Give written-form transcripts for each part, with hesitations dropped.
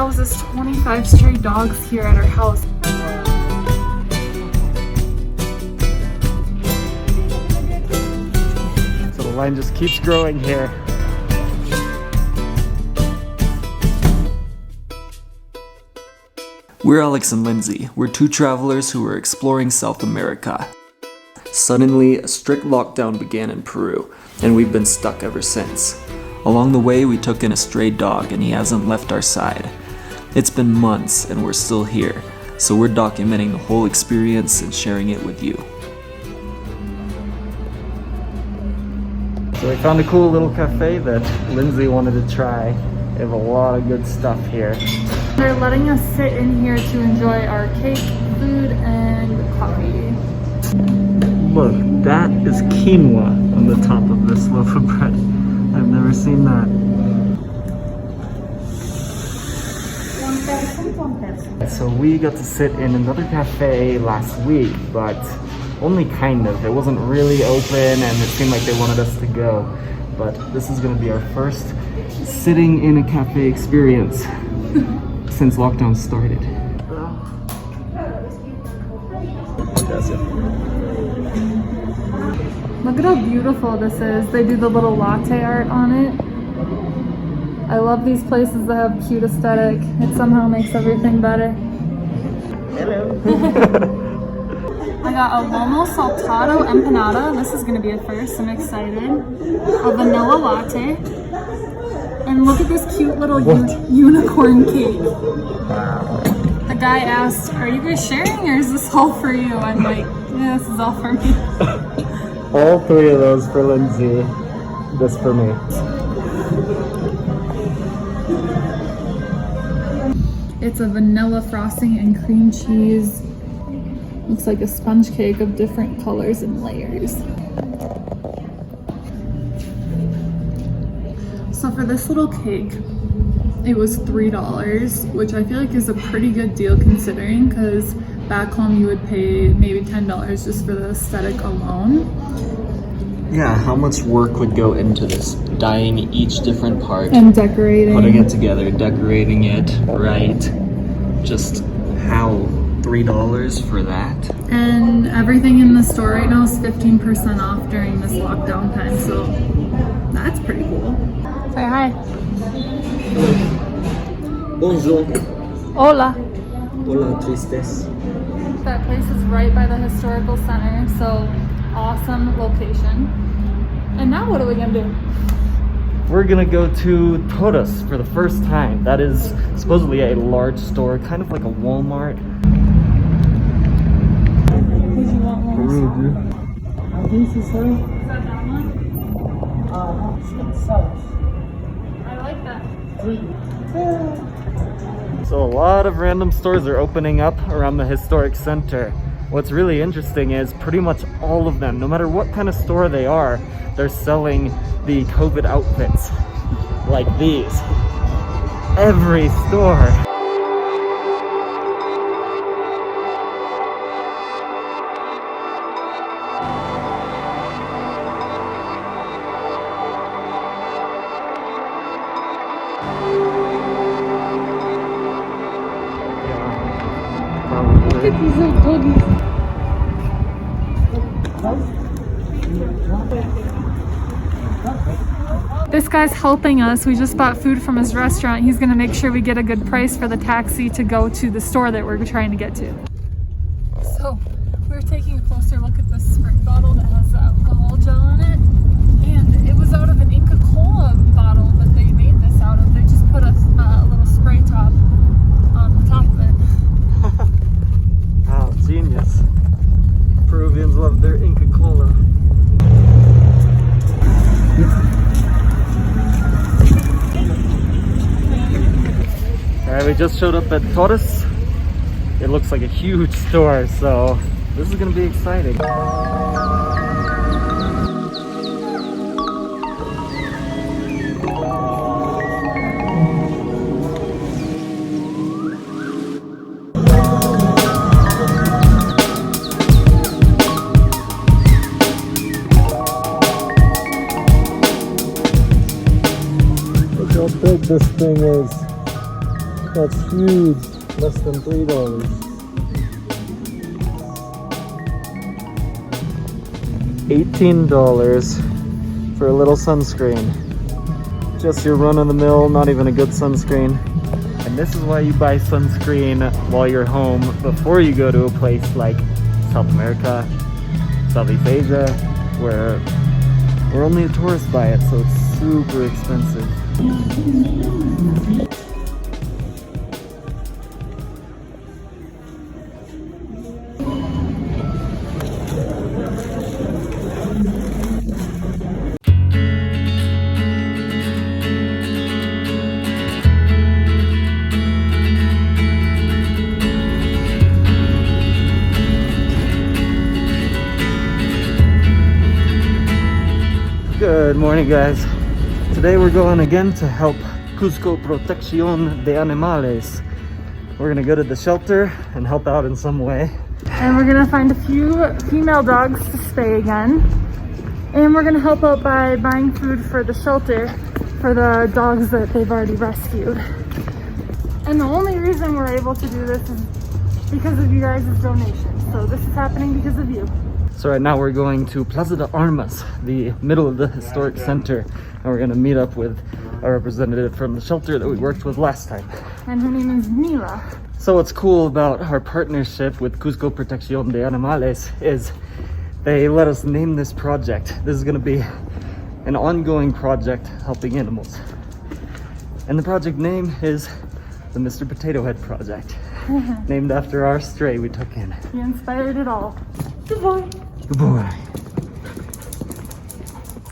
houses 25 stray dogs here at our house. So the line just keeps growing here. We're Alex and Lindsay. We're two travelers who were exploring South America. Suddenly, a strict lockdown began in Peru, and we've been stuck ever since. Along the way, we took in a stray dog, and he hasn't left our side. It's been months, and we're still here, so we're documenting the whole experience and sharing it with you. So we found a cool little cafe that Lindsay wanted to try. They have a lot of good stuff here. They're letting us sit in here to enjoy our cake, food, and coffee. Look, that is quinoa on the top of this loaf of bread. I've never seen that. So we got to sit in another cafe last week, but only kind of. It wasn't really open and it seemed like they wanted us to go. But this is going to be our first sitting in a cafe experience since lockdown started. Look at how beautiful this is. They do the little latte art on it. I love these places that have cute aesthetic. It somehow makes everything better. Hello. I got a lomo saltado empanada. This is gonna be a first. I'm excited. A vanilla latte. And look at this cute little unicorn cake. Wow. The guy asked, "Are you guys sharing or is this all for you?" I'm like, "Yeah, this is all for me." All three of those for Lindsay. This for me. It's a vanilla frosting and cream cheese. Looks like a sponge cake of different colors and layers. So for this little cake, it was $3, which I feel like is a pretty good deal considering, because back home you would pay maybe $10 just for the aesthetic alone. Yeah, how much work would go into this? Dyeing each different part, And decorating. putting it together, decorating it, right? Just how? $3 for that? And everything in the store right now is 15% off during this lockdown time, so that's pretty cool. Say hi. Bonjour. Hola. Hola, tristes. That place is right by the historical center, so awesome location. And now what are we gonna do? We're gonna go to Todos for the first time. That is supposedly a large store, kind of like a Walmart. Would you want one? Peru, dude. Is that that one? I like that. So a lot of random stores are opening up around the historic center. What's really interesting is pretty much all of them, no matter what kind of store they are, they're selling the COVID outfits like these. Every store. Look at these little doggies. This guy's helping us. We just bought food from his restaurant. He's gonna make sure we get a good price for the taxi to go to the store that we're trying to get to. So we're taking a closer look at this spray bottle that has alcohol gel in it. And it was out of an Inca Cola bottle that they made this out of. They just put a little spray top on the top of it. Wow, genius. Peruvians love their Inca Cola. Alright, we just showed up at Todos. It looks like a huge store, so this is gonna be exciting. Look how big this thing is. That's huge. Less than $3. $18 for a little sunscreen. Just your run-of-the-mill, not even a good sunscreen. And this is why you buy sunscreen while you're home before you go to a place like South America, Southeast Asia, where we're only a tourist buy it, so it's super expensive. Good morning, guys. Today we're going again to help Cusco Proteccion De Animales. We're gonna go to the shelter and help out in some way. And we're gonna find a few female dogs to spay again. And we're gonna help out by buying food for the shelter for the dogs that they've already rescued. And the only reason we're able to do this is because of you guys' donations. So this is happening because of you. So right now we're going to Plaza de Armas, the middle of the historic center, and we're gonna meet up with a representative from the shelter that we worked with last time. And her name is Mila. So what's cool about our partnership with Cusco Proteccion De Animales is they let us name this project. This is gonna be an ongoing project helping animals. And the project name is the Mr. Potato Head Project, named after our stray we took in. You inspired it all. Good boy. Good boy.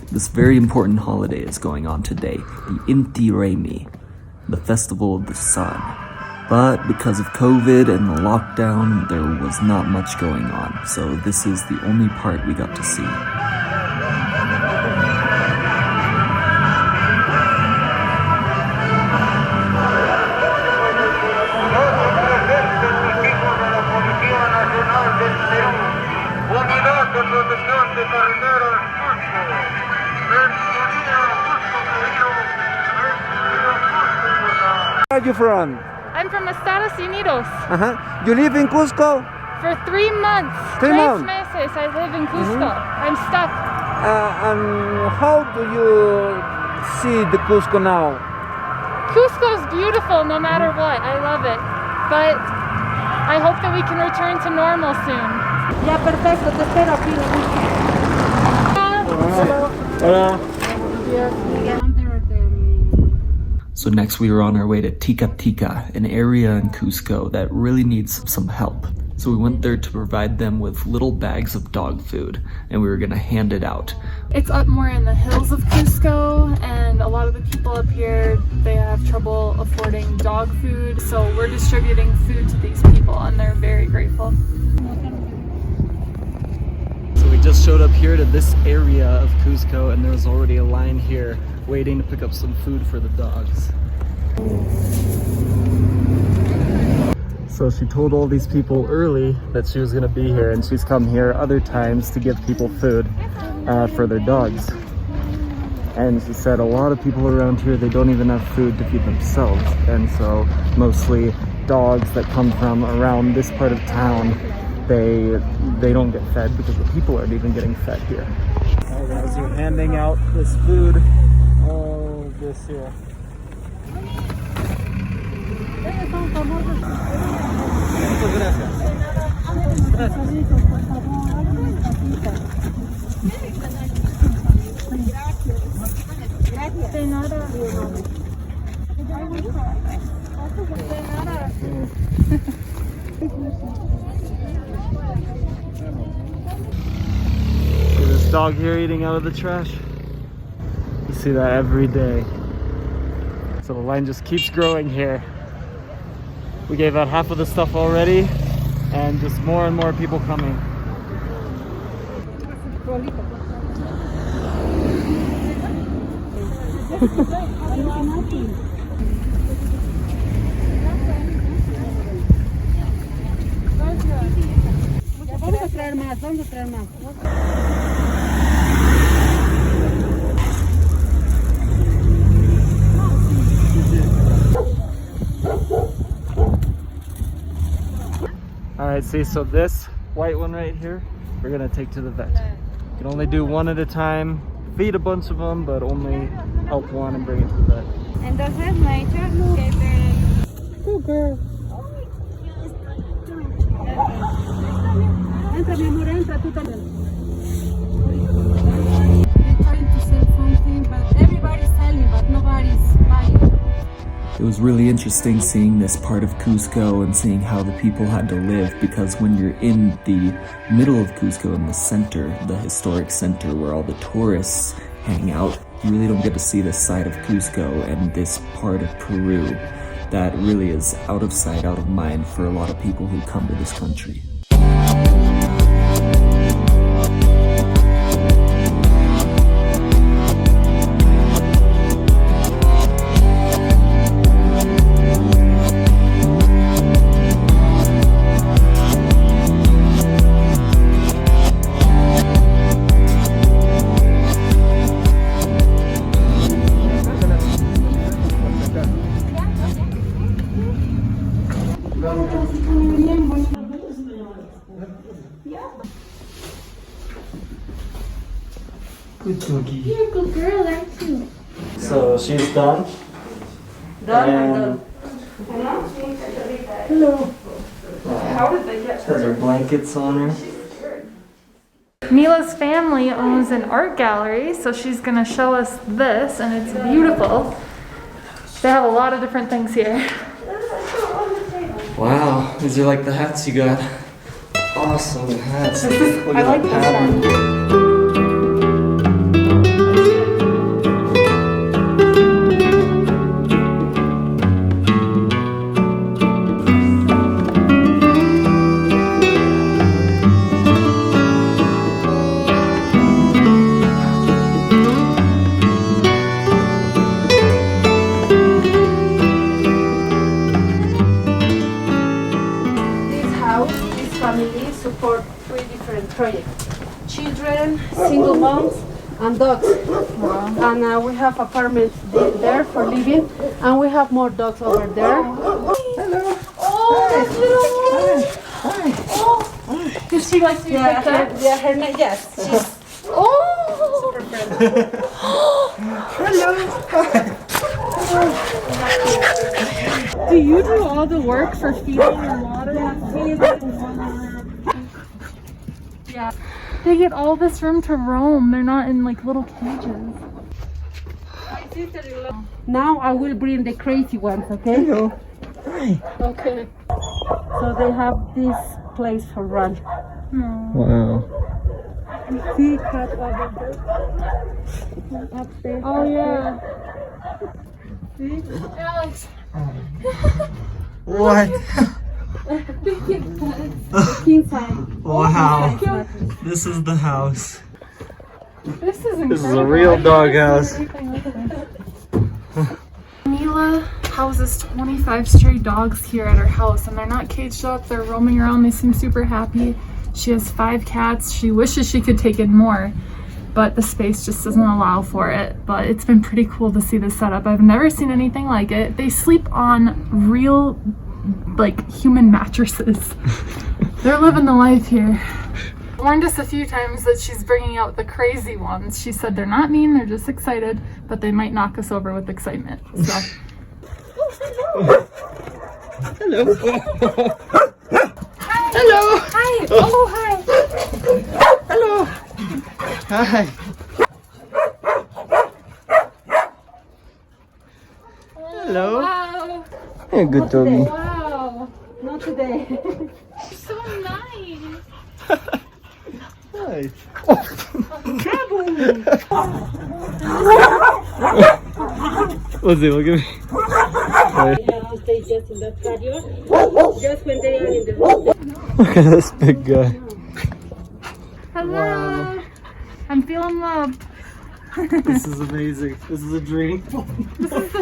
This very important holiday is going on today, the Inti Raymi, the festival of the sun. But because of COVID and the lockdown, there was not much going on, so this is the only part we got to see. Where are you from? I'm from Estados Unidos. You live in Cusco? For 3 months. 3 months. meses I live in Cusco. I'm stuck. And how do you see the Cusco now? Cusco's beautiful no matter what. I love it. But I hope that we can return to normal soon. Ya, perfecto, te espero aquí. Hola. So next we were on our way to Tica Tica, an area in Cusco that really needs some help. So we went there to provide them with little bags of dog food, and we were gonna hand it out. It's up more in the hills of Cusco, and a lot of the people up here, they have trouble affording dog food. So we're distributing food to these people, and they're very grateful. So we just showed up here to this area of Cusco, and there was already a line here waiting to pick up some food for the dogs. So she told all these people early that she was gonna be here, and she's come here other times to give people food for their dogs. And she said a lot of people around here, they don't even have food to feed themselves. And so mostly dogs that come from around this part of town, they don't get fed because the people aren't even getting fed here. All right, guys, you're handing out this food. All this here. Muchas gracias. De nada. See this dog here eating out of the trash? You see that every day. So the line just keeps growing here. We gave out half of the stuff already, and just more and more people coming. Vamos a traer más, vamos a traer más. I see. So this white one right here, we're gonna take to the vet. You can only do one at a time. Feed a bunch of them, but only help one and bring it to the vet. Entonces, neuter, Good girl. entra, mi amor, entra, tú también. They're trying to sell something, but everybody's selling, but nobody's buying. It was really interesting seeing this part of Cusco and seeing how the people had to live, because when you're in the middle of Cusco, in the center, the historic center where all the tourists hang out, you really don't get to see this side of Cusco and this part of Peru that really is out of sight, out of mind for a lot of people who come to this country. Good doggy. You're a good girl, aren't you? So she's done. Done. Hello. Has her blankets on her. Mila's family owns an art gallery, so she's gonna show us this, and it's beautiful. They have a lot of different things here. Wow, these are like the hats you got. Awesome hats. Look I at like that this pattern. one. Family support 3 different projects: children, single moms, and dogs. Wow. And we have apartments there for living, and we have more dogs over there. Hello. Oh, Hi. oh. Does she like to be picked up? Her name, yes, she's Oh. super friendly. Do you do all the work for feeding and watering? Yeah. They get all this room to roam. They're not in like little cages. Now I will bring the crazy ones, okay? Hello. Hi. Okay. So they have this place for run. Wow. See, cat over there. Up there. Oh yeah. See? Alex. What? The king side. Wow. This is the house. This is incredible. This is a real dog house. Mila houses 25 stray dogs here at her house, and they're not caged up. They're roaming around. They seem super happy. She has 5 cats. She wishes she could take in more, but the space just doesn't allow for it. But it's been pretty cool to see this setup. I've never seen anything like it. They sleep on real, like, human mattresses. They're living the life here. Warned us a few times that she's bringing out the crazy ones. She said they're not mean, they're just excited, but they might knock us over with excitement. So. Hello. Hello. Hi. Oh, hi. Hello. Hi. Hello. Wow. Hey, good doggy. Wow. Not today. So nice. Hi. Let's see, look at me. They just in the patio. Just when they are in the room. Look at this big guy. Hello. Wow. I'm feeling loved. This is amazing. This is a dream. This is the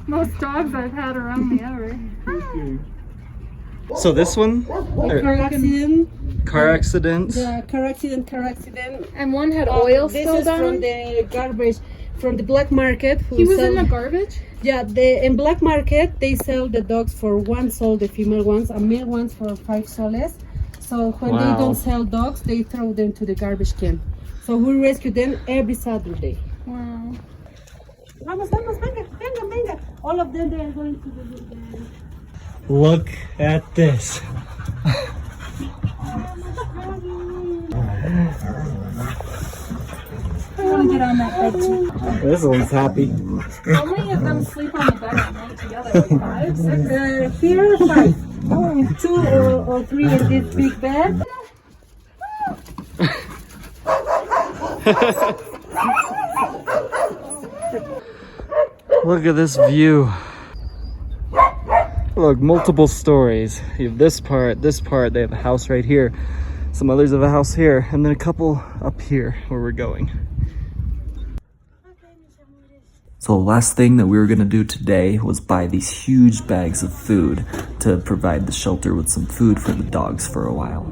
most dogs I've had around me ever. So this one? Car accident. Car accident. The car accident. And one had oil This spilled is on from him? the garbage from the black market. He was in the garbage? Yeah, in black market they sell the dogs for 1 sol, the female ones, and male ones for 5 soles. So when they don't sell dogs, they throw them to the garbage can. So we rescue them every Saturday. Wow. Vamos, vamos, venga, venga, venga. All of them, they are going to the Look at this. I want to get on that bed too. This one's happy. How many of them sleep on the bed at night together? Like 5, 6? Here, 5. 2 or 3 in this big bed. Look at this view. Look, multiple stories. You have this part, they have a house right here. Some others have a house here, and then a couple up here where we're going. So the last thing that we were gonna do today was buy these huge bags of food to provide the shelter with some food for the dogs for a while.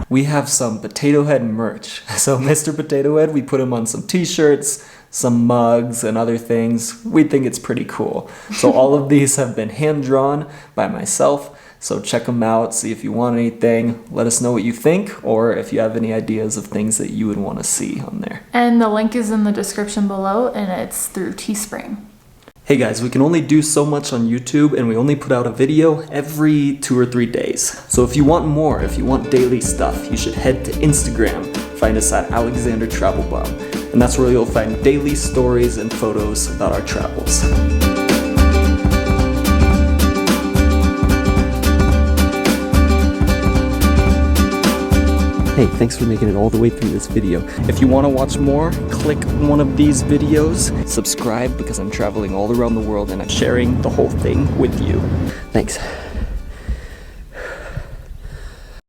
We have some Potato Head merch. So Mr. Potato Head, we put him on some t-shirts, some mugs, and other things. We think it's pretty cool. So all of these have been hand-drawn by myself. So check them out, see if you want anything. Let us know what you think, or if you have any ideas of things that you would want to see on there. And the link is in the description below, and it's through Teespring. Hey guys, we can only do so much on YouTube, and we only put out a video every 2 or 3 days. So if you want more, if you want daily stuff, you should head to Instagram. Find us at Alexander Travel Bum. And that's where you'll find daily stories and photos about our travels. Hey, thanks for making it all the way through this video. If you want to watch more, click one of these videos. Subscribe because I'm traveling all around the world and I'm sharing the whole thing with you. Thanks.